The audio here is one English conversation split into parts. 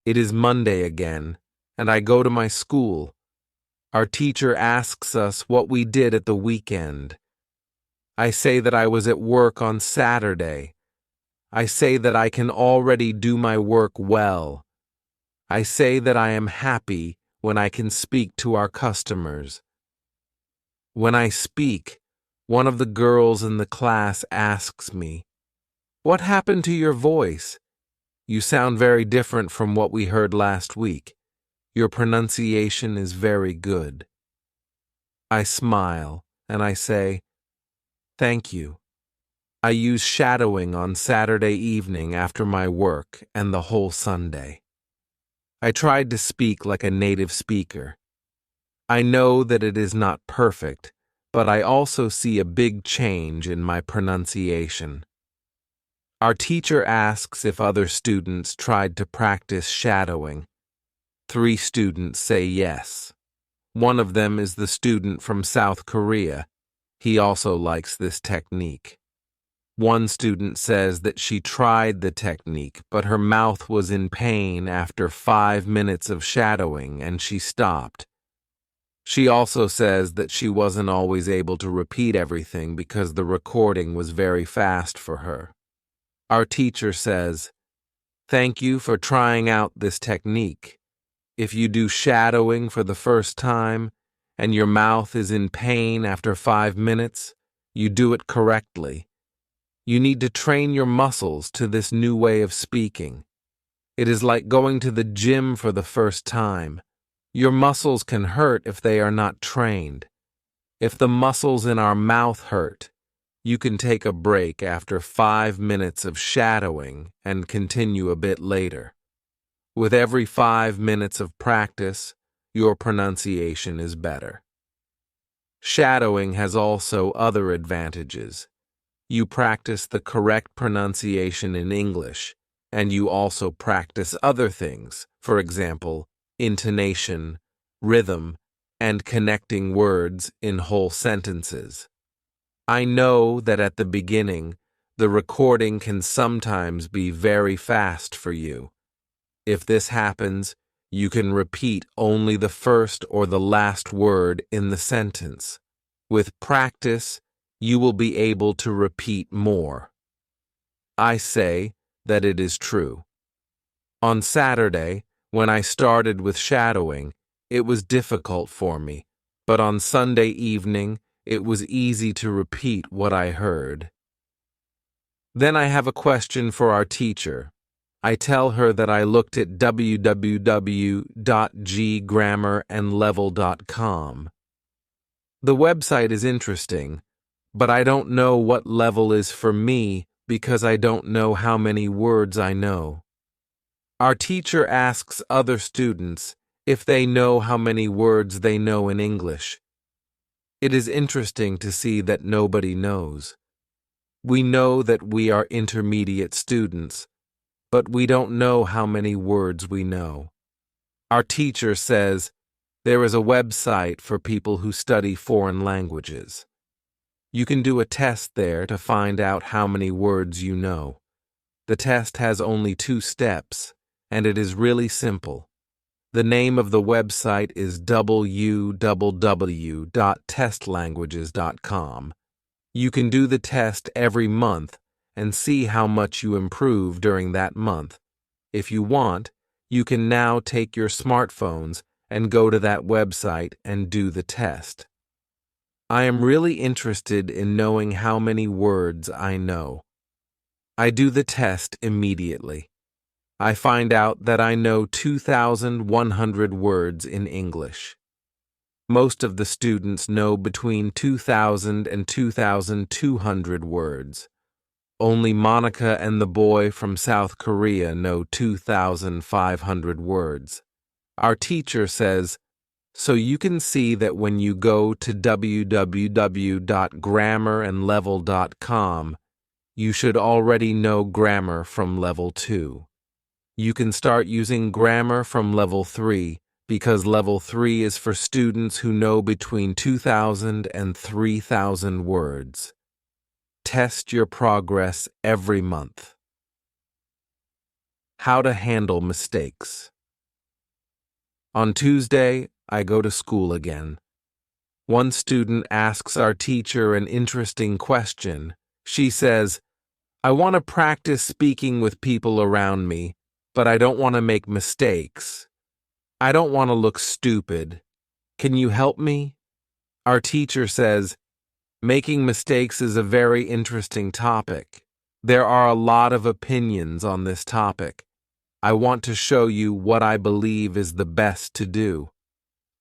It is Monday again, and I go to my school. Our teacher asks us what we did at the weekend. I say that I was at work on Saturday. I say that I can already do my work well. I say that I am happy when I can speak to our customers. When I speak, one of the girls in the class asks me, "What happened to your voice? You sound very different from what we heard last week. Your pronunciation is very good." I smile and I say, "Thank you." I use shadowing on Saturday evening after my work and the whole Sunday. I tried to speak like a native speaker. I know that it is not perfect, but I also see a big change in my pronunciation. Our teacher asks if other students tried to practice shadowing. 3 students say yes. One of them is the student from South Korea. He also likes this technique. One student says that she tried the technique, but her mouth was in pain after 5 minutes of shadowing and she stopped. She also says that she wasn't always able to repeat everything because the recording was very fast for her. Our teacher says, "Thank you for trying out this technique. If you do shadowing for the first time and your mouth is in pain after 5 minutes, you do it correctly. You need to train your muscles to this new way of speaking. It is like going to the gym for the first time. Your muscles can hurt if they are not trained. If the muscles in our mouth hurt, you can take a break after 5 minutes of shadowing and continue a bit later. With every 5 minutes of practice, your pronunciation is better." Shadowing has also other advantages. You practice the correct pronunciation in English, and you also practice other things, for example, intonation, rhythm, and connecting words in whole sentences. I know that at the beginning, the recording can sometimes be very fast for you. If this happens, you can repeat only the first or the last word in the sentence. With practice, you will be able to repeat more. I say that it is true. On Saturday, when I started with shadowing, it was difficult for me, but on Sunday evening, it was easy to repeat what I heard. Then I have a question for our teacher. I tell her that I looked at www.grammarandlevel.com. The website is interesting, but I don't know what level is for me because I don't know how many words I know. Our teacher asks other students if they know how many words they know in English. It is interesting to see that nobody knows. We know that we are intermediate students, but we don't know how many words we know. Our teacher says there is a website for people who study foreign languages. You can do a test there to find out how many words you know. The test has only 2 steps, and it is really simple. The name of the website is www.testlanguages.com. You can do the test every month and see how much you improve during that month. If you want, you can now take your smartphones and go to that website and do the test. I am really interested in knowing how many words I know. I do the test immediately. I find out that I know 2,100 words in English. Most of the students know between 2,000 and 2,200 words. Only Monica and the boy from South Korea know 2,500 words. Our teacher says, "So you can see that when you go to www.grammarandlevel.com, you should already know grammar from level 2. You can start using grammar from level 3 because level 3 is for students who know between 2,000 and 3,000 words. Test your progress every month." How to handle mistakes. On Tuesday, I go to school again. One student asks our teacher an interesting question. She says, I want to practice speaking with people around me, but I don't want to make mistakes. I don't want to look stupid. Can you help me? Our teacher says, making mistakes is a very interesting topic. There are a lot of opinions on this topic. I want to show you what I believe is the best to do.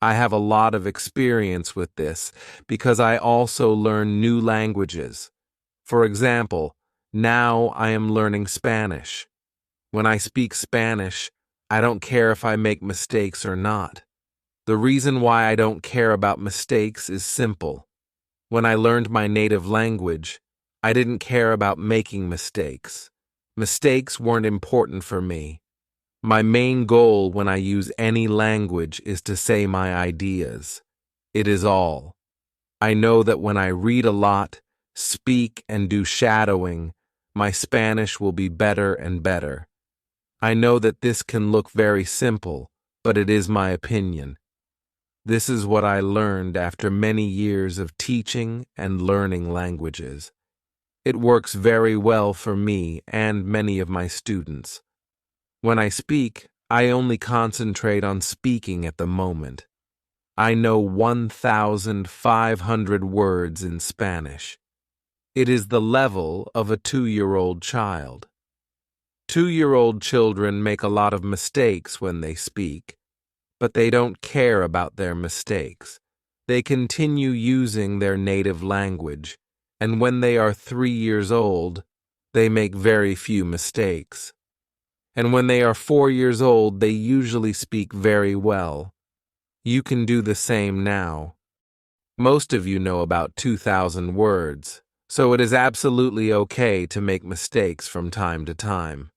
I have a lot of experience with this because I also learn new languages. For example, now I am learning Spanish. When I speak Spanish, I don't care if I make mistakes or not. The reason why I don't care about mistakes is simple. When I learned my native language, I didn't care about making mistakes. Mistakes weren't important for me. My main goal when I use any language is to say my ideas. It is all. I know that when I read a lot, speak, and do shadowing, my Spanish will be better and better. I know that this can look very simple, but it is my opinion. This is what I learned after many years of teaching and learning languages. It works very well for me and many of my students. When I speak, I only concentrate on speaking at the moment. I know 1,500 words in Spanish. It is the level of a 2-year-old child. 2-year-old children make a lot of mistakes when they speak, but they don't care about their mistakes. They continue using their native language, and when they are 3 years old, they make very few mistakes. And when they are 4 years old, they usually speak very well. You can do the same now. Most of you know about 2,000 words, so it is absolutely okay to make mistakes from time to time.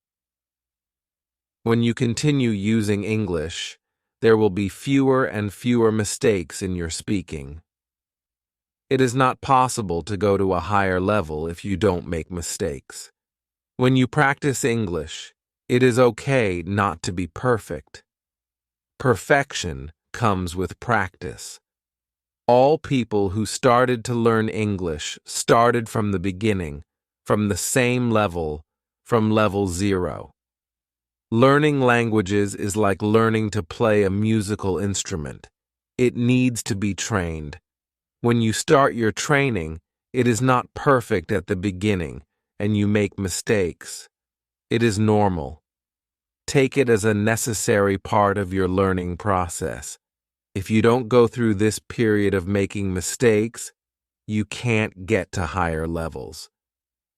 When you continue using English, there will be fewer and fewer mistakes in your speaking. It is not possible to go to a higher level if you don't make mistakes. When you practice English, it is okay not to be perfect. Perfection comes with practice. All people who started to learn English started from the beginning, from the same level, from level 0. Learning languages is like learning to play a musical instrument. It needs to be trained. When you start your training, it is not perfect at the beginning, and you make mistakes. It is normal. Take it as a necessary part of your learning process. If you don't go through this period of making mistakes, you can't get to higher levels.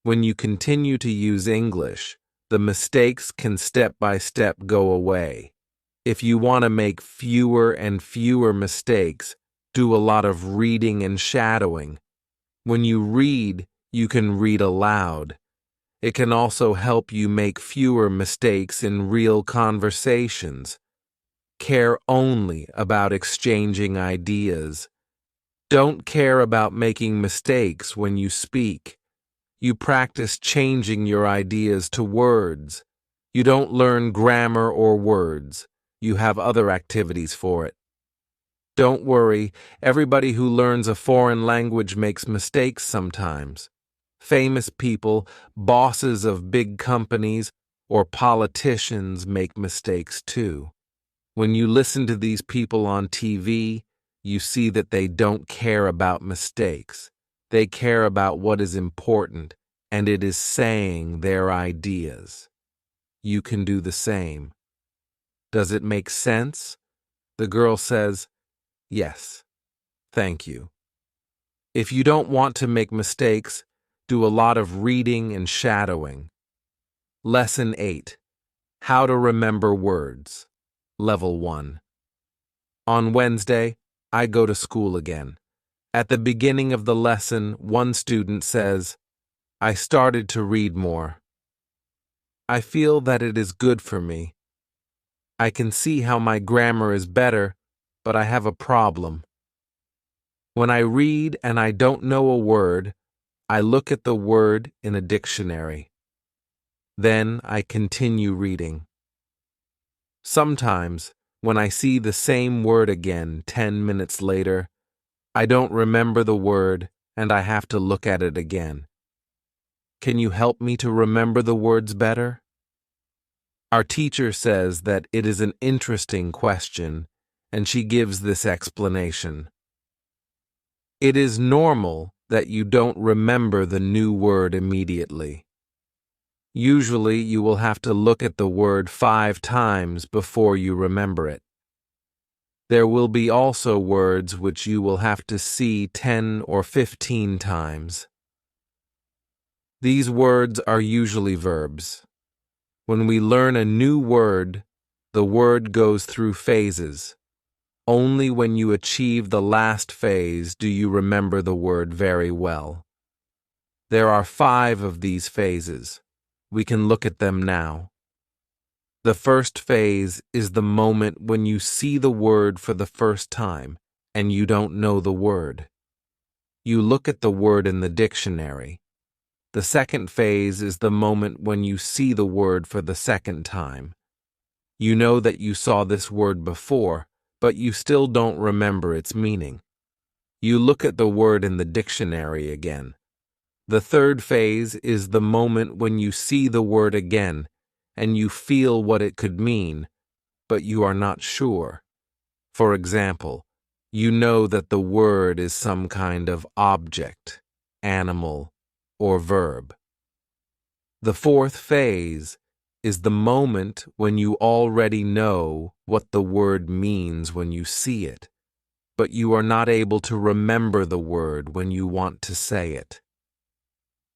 When you continue to use English, the mistakes can step by step go away. If you want to make fewer and fewer mistakes, do a lot of reading and shadowing. When you read, you can read aloud. It can also help you make fewer mistakes in real conversations. Care only about exchanging ideas. Don't care about making mistakes when you speak. You practice changing your ideas to words. You don't learn grammar or words. You have other activities for it. Don't worry, everybody who learns a foreign language makes mistakes sometimes. Famous people, bosses of big companies, or politicians make mistakes too. When you listen to these people on TV, you see that they don't care about mistakes. They care about what is important, and it is saying their ideas. You can do the same. Does it make sense? The girl says, yes. Thank you. If you don't want to make mistakes, do a lot of reading and shadowing. Lesson 8. How to remember words. Level 1. On Wednesday, I go to school again. At the beginning of the lesson, one student says, I started to read more. I feel that it is good for me. I can see how my grammar is better, but I have a problem. When I read and I don't know a word, I look at the word in a dictionary. Then I continue reading. Sometimes, When I see the same word again 10 minutes later, I don't remember the word and I have to look at it again. Can you help me to remember the words better? Our teacher says that it is an interesting question, and she gives this explanation. It is normal that you don't remember the new word immediately. Usually, you will have to look at the word 5 times before you remember it. There will be also words which you will have to see 10 or 15 times. These words are usually verbs. When we learn a new word, the word goes through phases. Only when you achieve the last phase do you remember the word very well. There are 5 of these phases. We can look at them now. The first phase is the moment when you see the word for the first time and you don't know the word. You look at the word in the dictionary. The second phase is the moment when you see the word for the second time. You know that you saw this word before, but you still don't remember its meaning. You look at the word in the dictionary again. The third phase is the moment when you see the word again and you feel what it could mean, but you are not sure. For example, you know that the word is some kind of object, animal, or verb. The fourth phase is the moment when you already know what the word means when you see it, but you are not able to remember the word when you want to say it.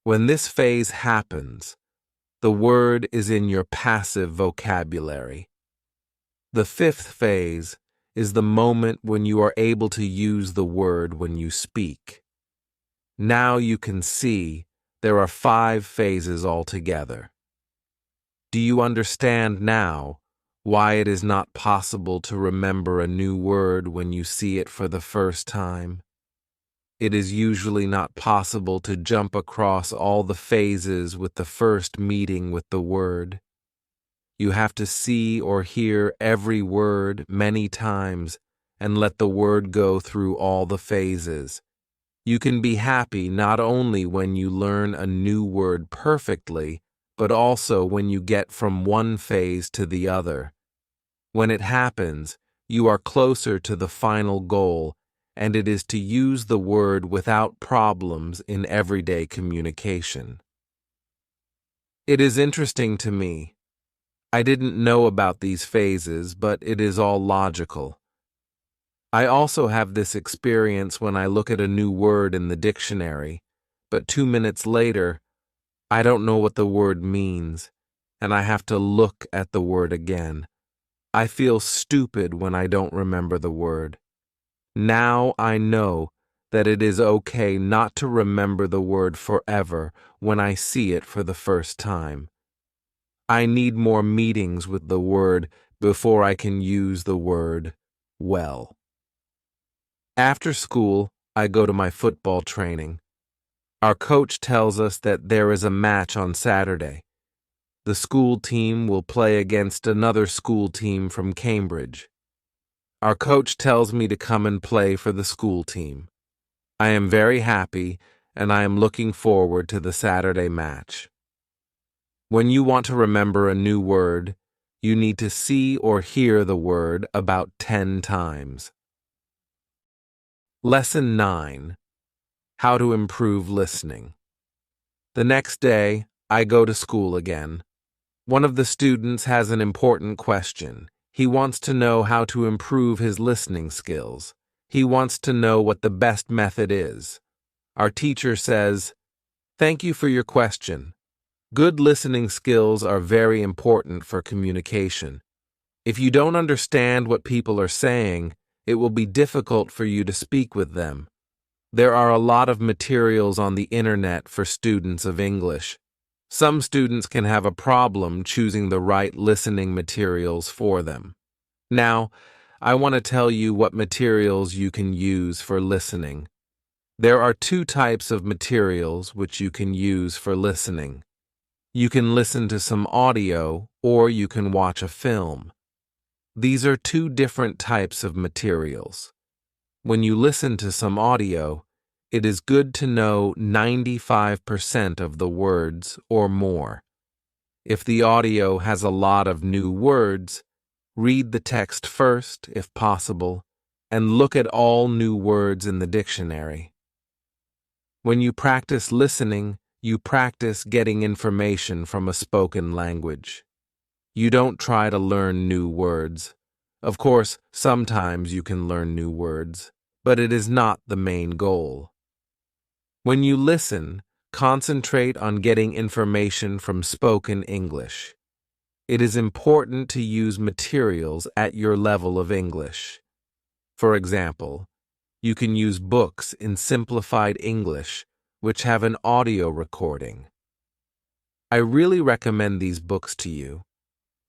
When this phase happens, the word is in your passive vocabulary. The fifth phase is the moment when you are able to use the word when you speak. Now you can see there are 5 phases altogether. Do you understand now why it is not possible to remember a new word when you see it for the first time? It is usually not possible to jump across all the phases with the first meeting with the word. You have to see or hear every word many times and let the word go through all the phases. You can be happy not only when you learn a new word perfectly, but also when you get from one phase to the other. When it happens, you are closer to the final goal, and it is to use the word without problems in everyday communication. It is interesting to me. I didn't know about these phases, but it is all logical. I also have this experience when I look at a new word in the dictionary, but 2 minutes later, I don't know what the word means, and I have to look at the word again. I feel stupid when I don't remember the word. Now I know that it is okay not to remember the word forever when I see it for the first time. I need more meetings with the word before I can use the word well. After school, I go to my football training. Our coach tells us that there is a match on Saturday. The school team will play against another school team from Cambridge. Our coach tells me to come and play for the school team. I am very happy, and I am looking forward to the Saturday match. When you want to remember a new word, you need to see or hear the word about 10 times. Lesson 9. How to improve listening. The next day, I go to school again. One of the students has an important question. He wants to know how to improve his listening skills. He wants to know what the best method is. Our teacher says, "Thank you for your question. Good listening skills are very important for communication. If you don't understand what people are saying, it will be difficult for you to speak with them. There are a lot of materials on the internet for students of English. Some students can have a problem choosing the right listening materials for them. Now, I want to tell you what materials you can use for listening. There are 2 types of materials which you can use for listening. You can listen to some audio or you can watch a film. These are two different types of materials. When you listen to some audio, it is good to know 95% of the words or more. If the audio has a lot of new words, read the text first, if possible, and look at all new words in the dictionary. When you practice listening, you practice getting information from a spoken language. You don't try to learn new words. Of course, sometimes you can learn new words, but it is not the main goal. When you listen, concentrate on getting information from spoken English. It is important to use materials at your level of English. For example, you can use books in simplified English, which have an audio recording. I really recommend these books to you.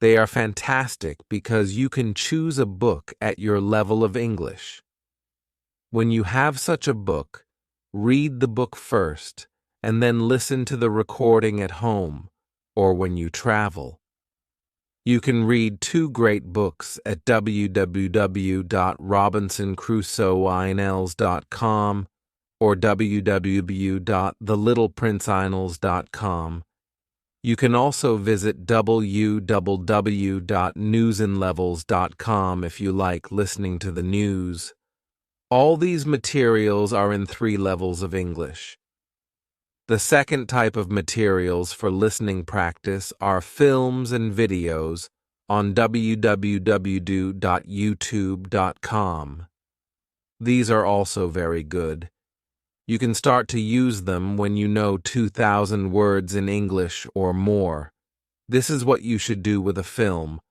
They are fantastic because you can choose a book at your level of English. When you have such a book, read the book first and then listen to the recording at home or when you travel. You can read two great books at www.robinsoncrusoeinls.com or www.thelittleprinceeinls.com. You can also visit www.newsinlevels.com if you like listening to the news. All these materials are in 3 levels of English. The second type of materials for listening practice are films and videos on www.youtube.com. These are also very good. You can start to use them when you know 2,000 words in English or more. This is what you should do with a film.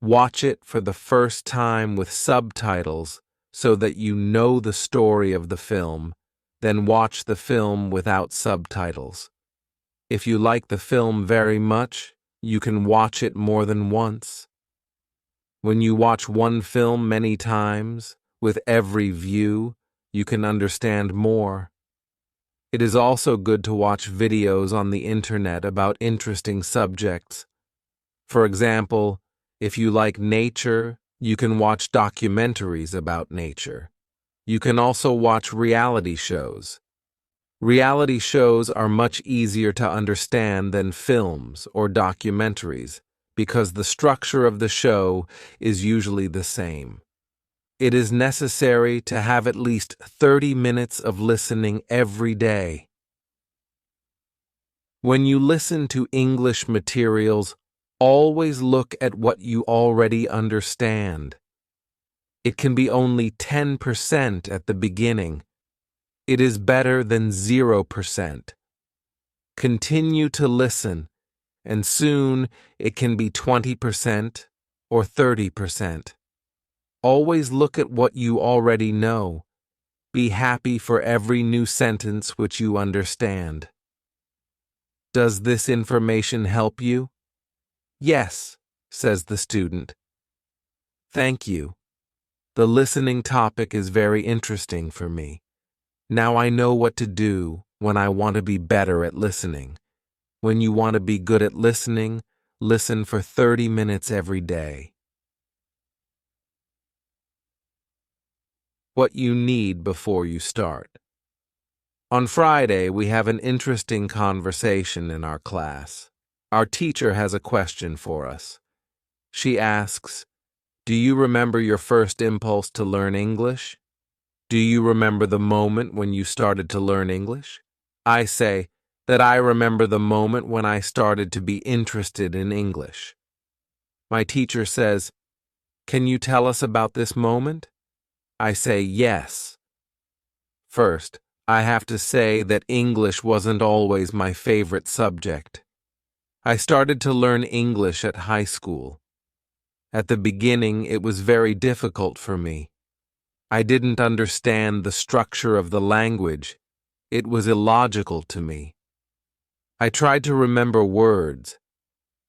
Watch it for the first time with subtitles so that you know the story of the film, then watch the film without subtitles. If you like the film very much, you can watch it more than once. When you watch one film many times, with every view, you can understand more. It is also good to watch videos on the internet about interesting subjects. For example, if you like nature, you can watch documentaries about nature. You can also watch reality shows. Reality shows are much easier to understand than films or documentaries because the structure of the show is usually the same. It is necessary to have at least 30 minutes of listening every day. When you listen to English materials, always look at what you already understand. It can be only 10% at the beginning. It is better than 0%. Continue to listen, and soon it can be 20% or 30%. Always look at what you already know. Be happy for every new sentence which you understand. Does this information help you? Yes, says the student. Thank you. The listening topic is very interesting for me. Now I know what to do when I want to be better at listening. When you want to be good at listening, listen for 30 minutes every day. What you need before you start. On Friday, we have an interesting conversation in our class. Our teacher has a question for us. She asks, "Do you remember your first impulse to learn English? Do you remember the moment when you started to learn English?" I say that I remember the moment when I started to be interested in English. My teacher says, "Can you tell us about this moment?" I say yes. First, I have to say that English wasn't always my favorite subject. I started to learn English at high school. At the beginning, it was very difficult for me. I didn't understand the structure of the language. It was illogical to me. I tried to remember words.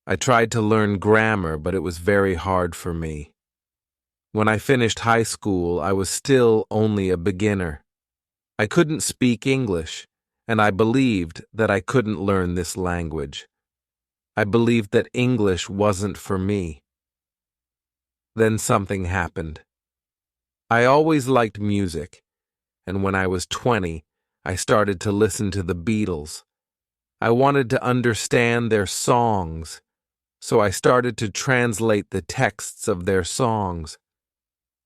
I tried to learn grammar, but it was very hard for me. When I finished high school, I was still only a beginner. I couldn't speak English, and I believed that I couldn't learn this language. I believed that English wasn't for me. Then something happened. I always liked music, and when I was 20, I started to listen to the Beatles. I wanted to understand their songs, so I started to translate the texts of their songs.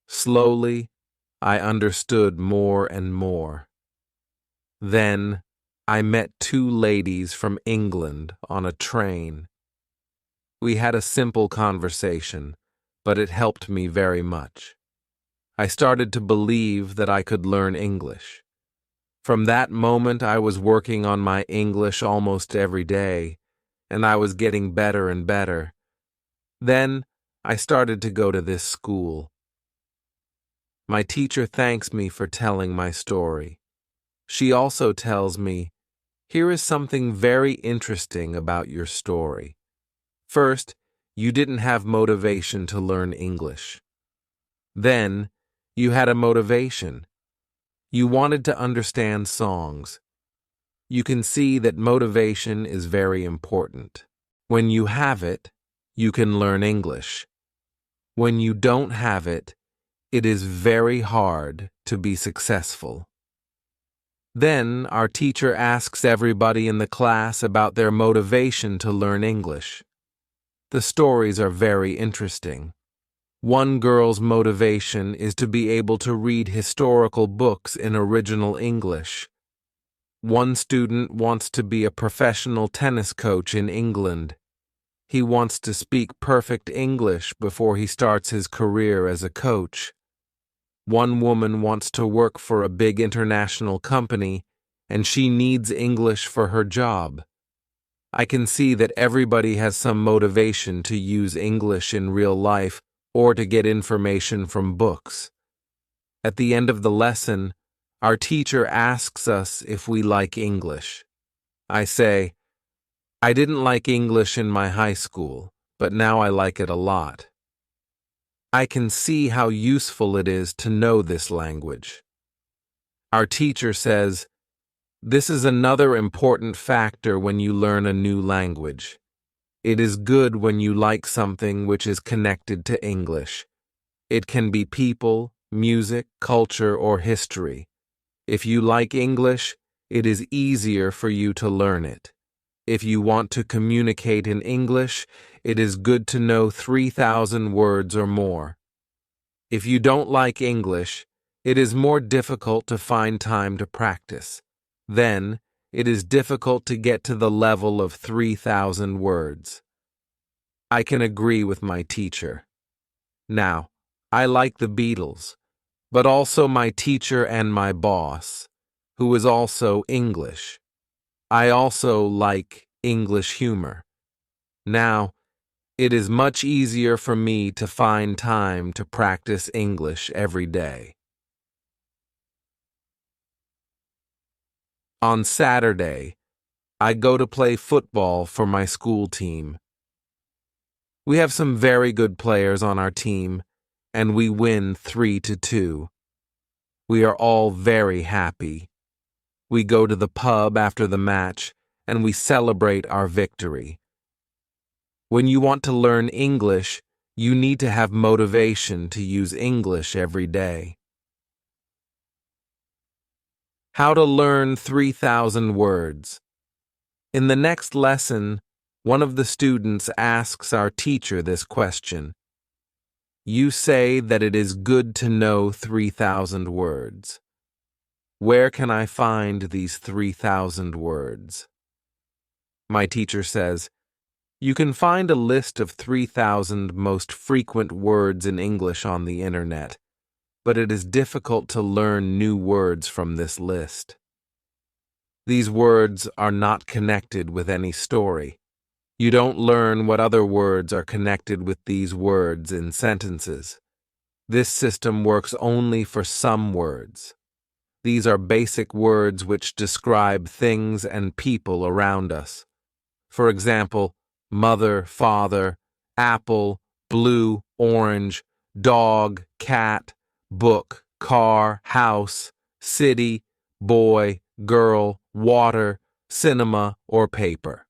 Slowly, I understood more and more. Then, I met two ladies from England on a train. We had a simple conversation, but it helped me very much. I started to believe that I could learn English. From that moment, I was working on my English almost every day, and I was getting better and better. Then, I started to go to this school. My teacher thanks me for telling my story. She also tells me, "Here is something very interesting about your story. First, you didn't have motivation to learn English. Then, you had a motivation. You wanted to understand songs. You can see that motivation is very important. When you have it, you can learn English. When you don't have it, it is very hard to be successful." Then, our teacher asks everybody in the class about their motivation to learn English. The stories are very interesting. One girl's motivation is to be able to read historical books in original English. One student wants to be a professional tennis coach in England. He wants to speak perfect English before he starts his career as a coach. One woman wants to work for a big international company, and she needs English for her job. I can see that everybody has some motivation to use English in real life or to get information from books. At the end of the lesson, our teacher asks us if we like English. I say, "I didn't like English in my high school, but now I like it a lot." I can see how useful it is to know this language. Our teacher says, "This is another important factor when you learn a new language. It is good when you like something which is connected to English. It can be people, music, culture, or history. If you like English, it is easier for you to learn it. If you want to communicate in English, it is good to know 3,000 words or more. If you don't like English, it is more difficult to find time to practice. Then, it is difficult to get to the level of 3,000 words." I can agree with my teacher. Now, I like the Beatles, but also my teacher and my boss, who is also English. I also like English humor. Now, it is much easier for me to find time to practice English every day. On Saturday, I go to play football for my school team. We have some very good players on our team, and we win 3-2. We are all very happy. We go to the pub after the match, and we celebrate our victory. When you want to learn English, you need to have motivation to use English every day. How to learn 3,000 words. In the next lesson, one of the students asks our teacher this question. You say that it is good to know 3,000 words. Where can I find these 3,000 words? My teacher says, you can find a list of 3,000 most frequent words in English on the internet, but it is difficult to learn new words from this list. These words are not connected with any story. You don't learn what other words are connected with these words in sentences. This system works only for some words. These are basic words which describe things and people around us. For example, mother, father, apple, blue, orange, dog, cat, book, car, house, city, boy, girl, water, cinema, or paper.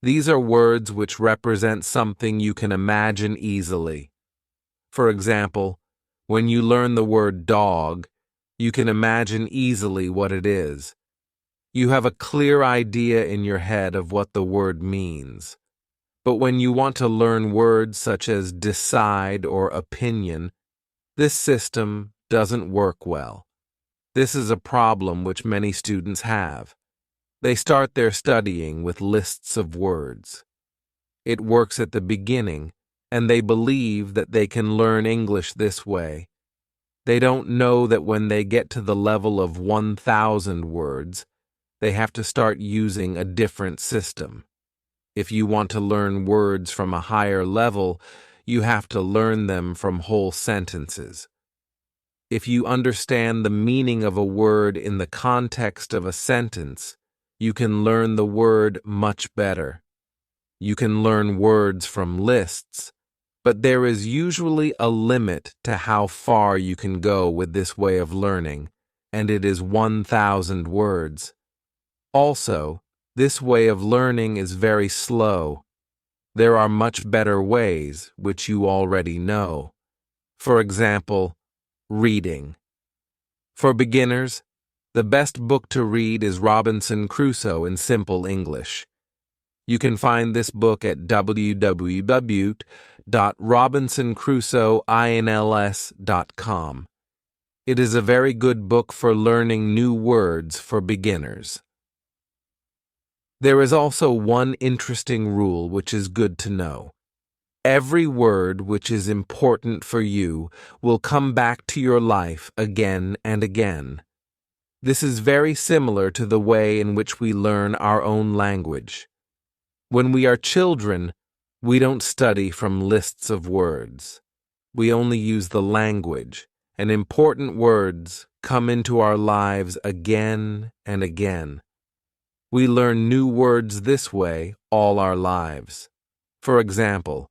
These are words which represent something you can imagine easily. For example, when you learn the word dog, you can imagine easily what it is. You have a clear idea in your head of what the word means. But when you want to learn words such as decide or opinion, this system doesn't work well. This is a problem which many students have. They start their studying with lists of words. It works at the beginning, and they believe that they can learn English this way. They don't know that when they get to the level of 1,000 words, they have to start using a different system. If you want to learn words from a higher level, you have to learn them from whole sentences. If you understand the meaning of a word in the context of a sentence, you can learn the word much better. You can learn words from lists, but there is usually a limit to how far you can go with this way of learning, and it is 1,000 words. Also, this way of learning is very slow. There are much better ways, which you already know. For example, reading. For beginners, the best book to read is Robinson Crusoe in Simple English. You can find this book at www.robinsoncrusoeinls.com. It is a very good book for learning new words for beginners. There is also one interesting rule which is good to know. Every word which is important for you will come back to your life again and again. This is very similar to the way in which we learn our own language. When we are children, we don't study from lists of words. We only use the language, and important words come into our lives again and again. We learn new words this way all our lives. For example,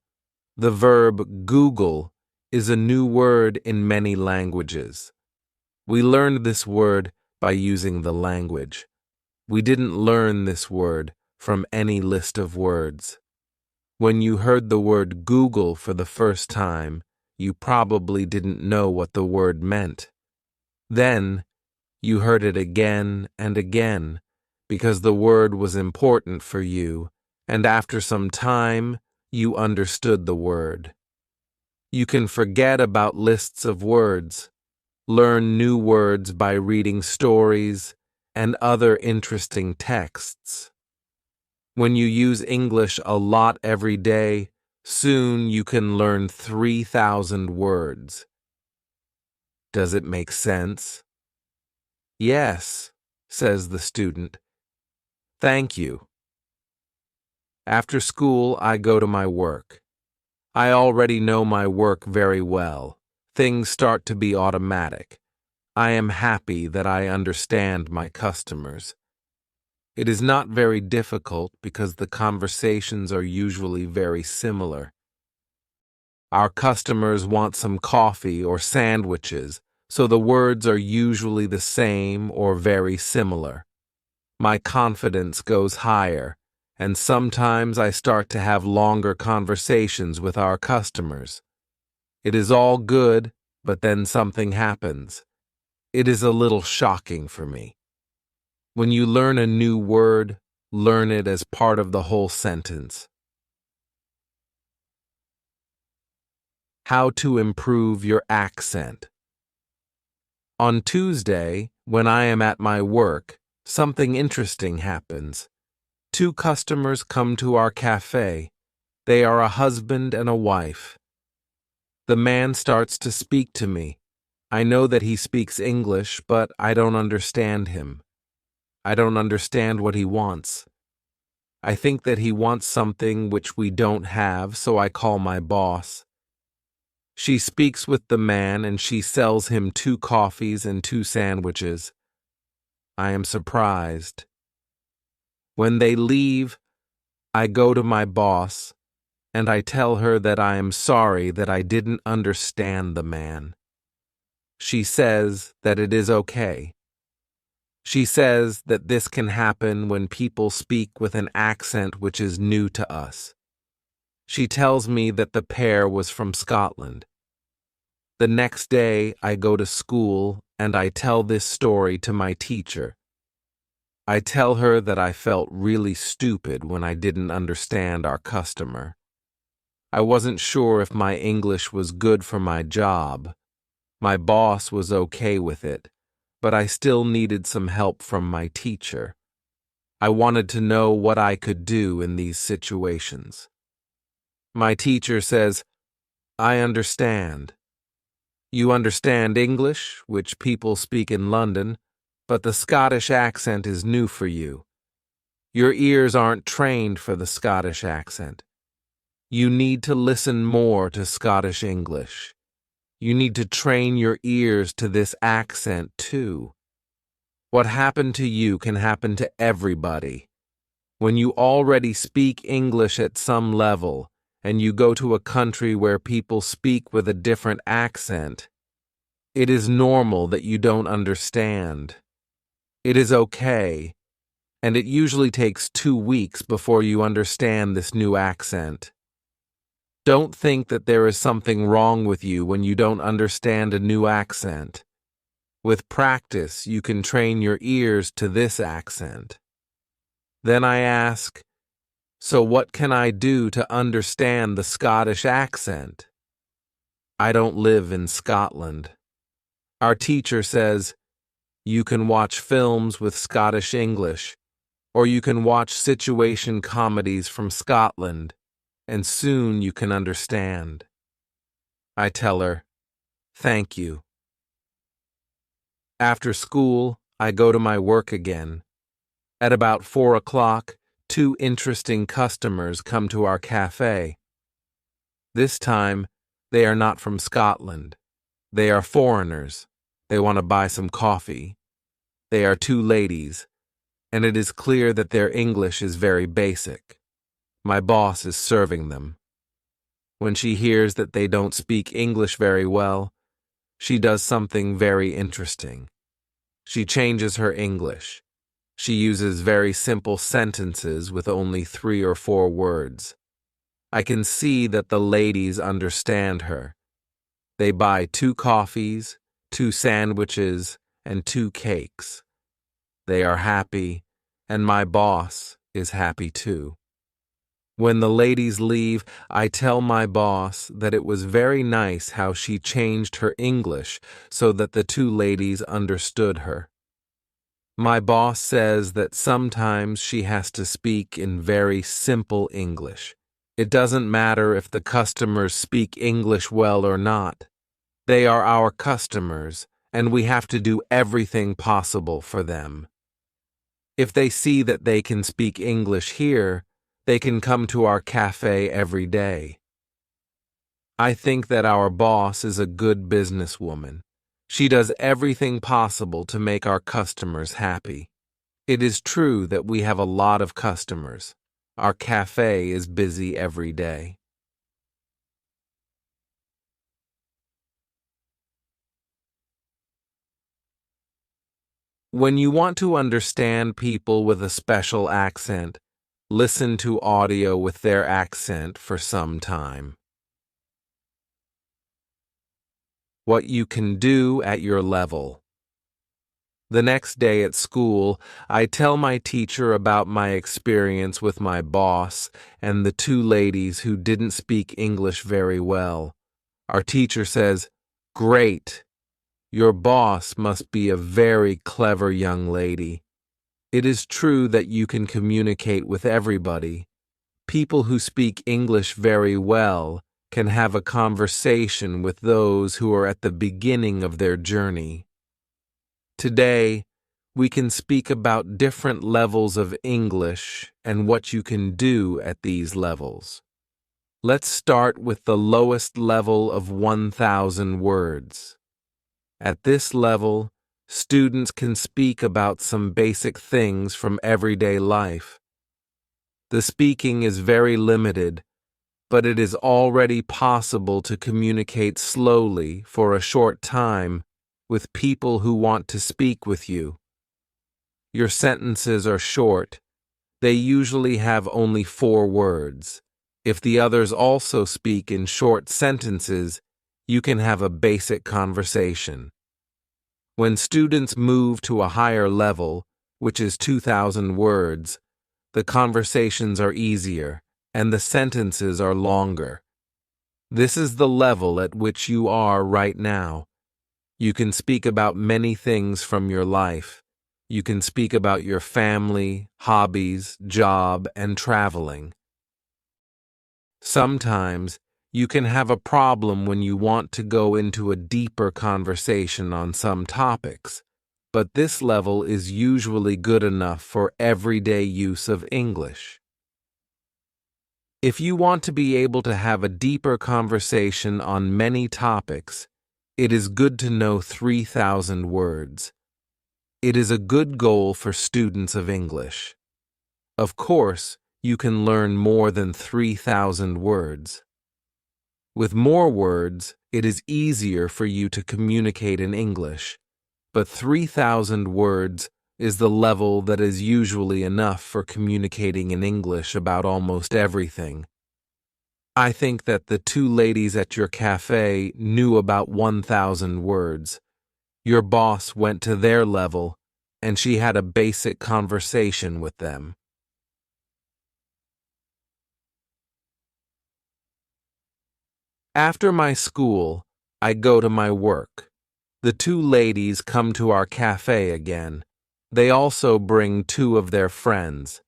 the verb Google is a new word in many languages. We learned this word by using the language. We didn't learn this word from any list of words. When you heard the word Google for the first time, you probably didn't know what the word meant. Then, you heard it again and again, because the word was important for you, and after some time, you understood the word. You can forget about lists of words, learn new words by reading stories and other interesting texts. When you use English a lot every day, soon you can learn 3,000 words. Does it make sense? Yes, says the student. Thank you. After school, I go to my work. I already know my work very well. Things start to be automatic. I am happy that I understand my customers. It is not very difficult because the conversations are usually very similar. Our customers want some coffee or sandwiches, so the words are usually the same or very similar. My confidence goes higher, and sometimes I start to have longer conversations with our customers. It is all good, but then something happens. It is a little shocking for me. When you learn a new word, learn it as part of the whole sentence. How to improve your accent. On Tuesday, when I am at my work, something interesting happens. 2 customers come to our cafe. They are a husband and a wife. The man starts to speak to me. I know that he speaks English, but I don't understand him. I don't understand what he wants. I think that he wants something which we don't have, so I call my boss. She speaks with the man and she sells him 2 coffees and 2 sandwiches. I am surprised. When they leave, I go to my boss and I tell her that I am sorry that I didn't understand the man. She says that it is okay. She says that this can happen when people speak with an accent which is new to us. She tells me that the pair was from Scotland. The next day, I go to school and I tell this story to my teacher. I tell her that I felt really stupid when I didn't understand our customer. I wasn't sure if my English was good for my job. My boss was okay with it, but I still needed some help from my teacher. I wanted to know what I could do in these situations. My teacher says, "I understand. You understand English, which people speak in London, but the Scottish accent is new for you. Your ears aren't trained for the Scottish accent. You need to listen more to Scottish English. You need to train your ears to this accent too. What happened to you can happen to everybody. When you already speak English at some level, and you go to a country where people speak with a different accent, it is normal that you don't understand. It is okay, and it usually takes 2 weeks before you understand this new accent. Don't think that there is something wrong with you when you don't understand a new accent. With practice, you can train your ears to this accent." Then I ask, "So what can I do to understand the Scottish accent?" I don't live in Scotland. Our teacher says, "You can watch films with Scottish English, or you can watch situation comedies from Scotland, and soon you can understand." I tell her, "Thank you." After school, I go to my work again. At about 4 o'clock, 2 interesting customers come to our cafe. This time, they are not from Scotland. They are foreigners. They want to buy some coffee. They are 2 ladies, and it is clear that their English is very basic. My boss is serving them. When she hears that they don't speak English very well, she does something very interesting. She changes her English. She uses very simple sentences with only 3 or 4 words. I can see that the ladies understand her. They buy 2 coffees, 2 sandwiches, and 2 cakes. They are happy, and my boss is happy too. When the ladies leave, I tell my boss that it was very nice how she changed her English so that the 2 ladies understood her. My boss says that sometimes she has to speak in very simple English. It doesn't matter if the customers speak English well or not. They are our customers, and we have to do everything possible for them. If they see that they can speak English here, they can come to our cafe every day. I think that our boss is a good businesswoman. She does everything possible to make our customers happy. It is true that we have a lot of customers. Our cafe is busy every day. When you want to understand people with a special accent, listen to audio with their accent for some time. What you can do at your level. The next day at school, I tell my teacher about my experience with my boss and the 2 ladies who didn't speak English very well. Our teacher says, "Great! Your boss must be a very clever young lady. It is true that you can communicate with everybody. People who speak English very well can have a conversation with those who are at the beginning of their journey. Today, we can speak about different levels of English and what you can do at these levels. Let's start with the lowest level of 1,000 words. At this level, students can speak about some basic things from everyday life. The speaking is very limited, but it is already possible to communicate slowly for a short time with people who want to speak with you. Your sentences are short. They usually have only 4 words. If the others also speak in short sentences, you can have a basic conversation. When students move to a higher level, which is 2,000 words, the conversations are easier and the sentences are longer. This is the level at which you are right now. You can speak about many things from your life. You can speak about your family, hobbies, job, and traveling. Sometimes you can have a problem when you want to go into a deeper conversation on some topics, but this level is usually good enough for everyday use of English. If you want to be able to have a deeper conversation on many topics, it is good to know 3,000 words. It is a good goal for students of English. Of course, you can learn more than 3,000 words. With more words, it is easier for you to communicate in English, but 3,000 words is the level that is usually enough for communicating in English about almost everything. I think that the two ladies at your cafe knew about 1,000 words. Your boss went to their level, and she had a basic conversation with them. After my school, I go to my work. The two ladies come to our cafe again. They also bring two of their friends.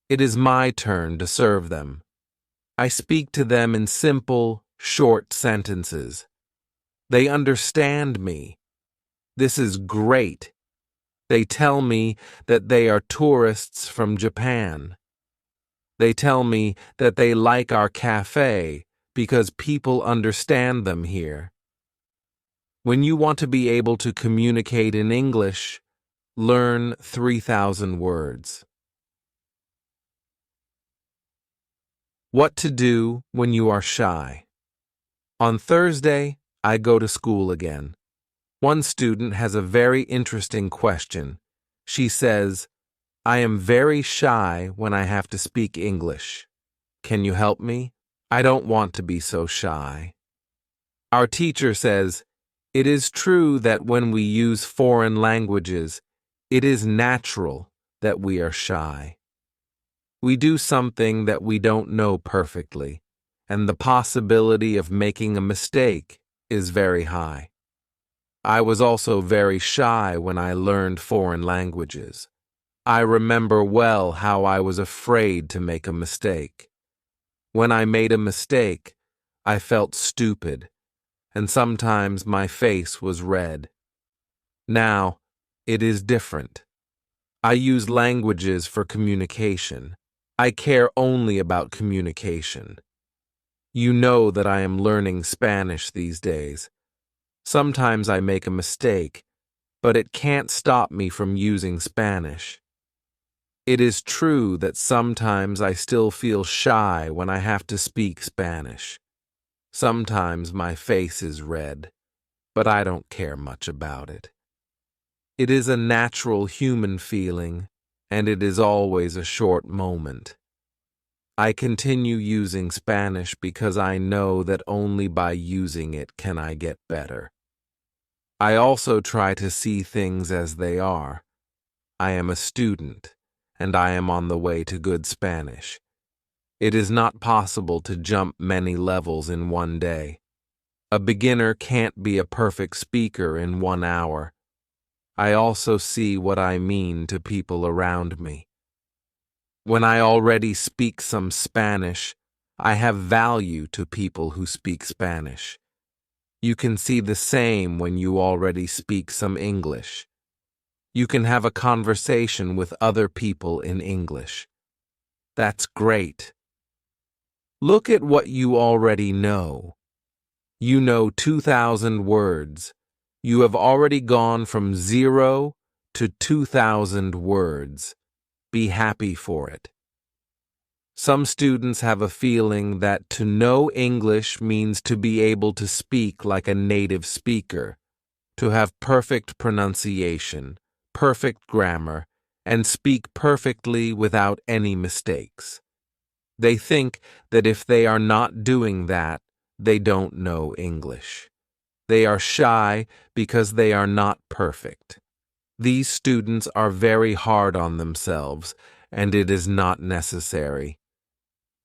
It is my turn to serve them. I speak to them in simple, short sentences. They understand me. This is great. They tell me that they are tourists from Japan. They tell me that they like our cafe because people understand them here. When you want to be able to communicate in English, learn 3,000 words. What to do when you are shy. On Thursday, I go to school again. One student has a very interesting question. She says, "I am very shy when I have to speak English. Can you help me? I don't want to be so shy." Our teacher says, "It is true that when we use foreign languages, it is natural that we are shy. We do something that we don't know perfectly, and the possibility of making a mistake is very high. I was also very shy when I learned foreign languages. I remember well how I was afraid to make a mistake. When I made a mistake, I felt stupid, and sometimes my face was red. Now, it is different. I use languages for communication. I care only about communication. You know that I am learning Spanish these days. Sometimes I make a mistake, but it can't stop me from using Spanish. It is true that sometimes I still feel shy when I have to speak Spanish. Sometimes my face is red, but I don't care much about it. It is a natural human feeling, and it is always a short moment. I continue using Spanish because I know that only by using it can I get better. I also try to see things as they are. I am a student, and I am on the way to good Spanish. It is not possible to jump many levels in one day. A beginner can't be a perfect speaker in 1 hour. I also see what I mean to people around me. When I already speak some Spanish, I have value to people who speak Spanish. You can see the same when you already speak some English. You can have a conversation with other people in English. That's great. Look at what you already know. You know 2,000 words. You have already gone from 0 to 2,000 words. Be happy for it. Some students have a feeling that to know English means to be able to speak like a native speaker, to have perfect pronunciation, perfect grammar, and speak perfectly without any mistakes. They think that if they are not doing that, they don't know English. They are shy because they are not perfect. These students are very hard on themselves, and it is not necessary.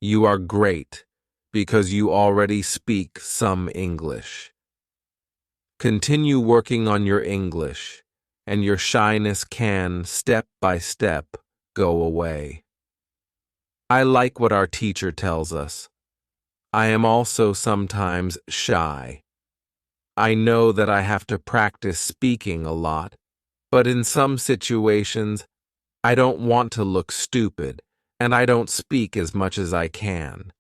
You are great because you already speak some English. Continue working on your English, and your shyness can, step by step, go away. I like what our teacher tells us. I am also sometimes shy. I know that I have to practice speaking a lot, but in some situations, I don't want to look stupid, and I don't speak as much as I can.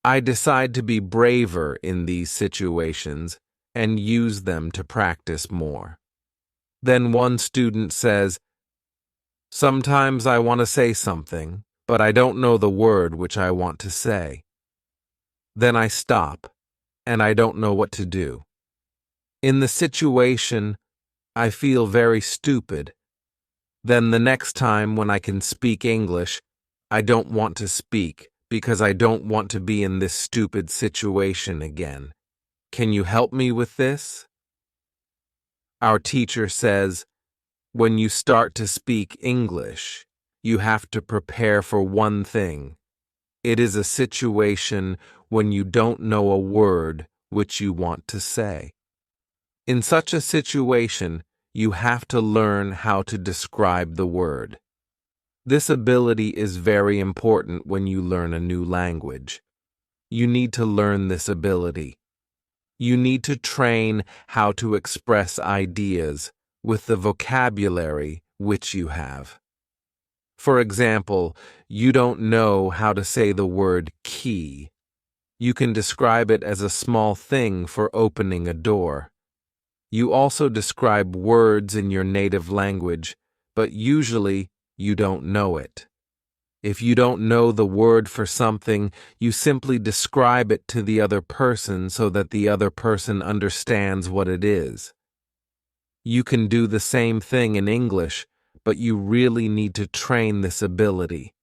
I decide to be braver in these situations and use them to practice more. Then one student says, "Sometimes I want to say something, but I don't know the word which I want to say." Then I stop, and I don't know what to do. In the situation, I feel very stupid. Then the next time when I can speak English, I don't want to speak because I don't want to be in this stupid situation again. Can you help me with this? Our teacher says, when you start to speak English, you have to prepare for one thing. It is a situation when you don't know a word which you want to say. In such a situation, you have to learn how to describe the word. This ability is very important when you learn a new language. You need to learn this ability. You need to train how to express ideas with the vocabulary which you have. For example, you don't know how to say the word key. You can describe it as a small thing for opening a door. You also describe words in your native language, but usually you don't know it. If you don't know the word for something, you simply describe it to the other person so that the other person understands what it is. You can do the same thing in English, but you really need to train this ability.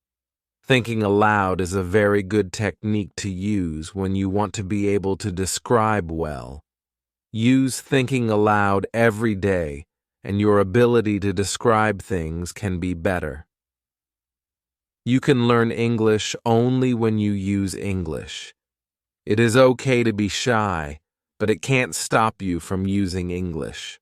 Thinking aloud is a very good technique to use when you want to be able to describe well. Use thinking aloud every day, and your ability to describe things can be better. You can learn English only when you use English. It is okay to be shy, but it can't stop you from using English.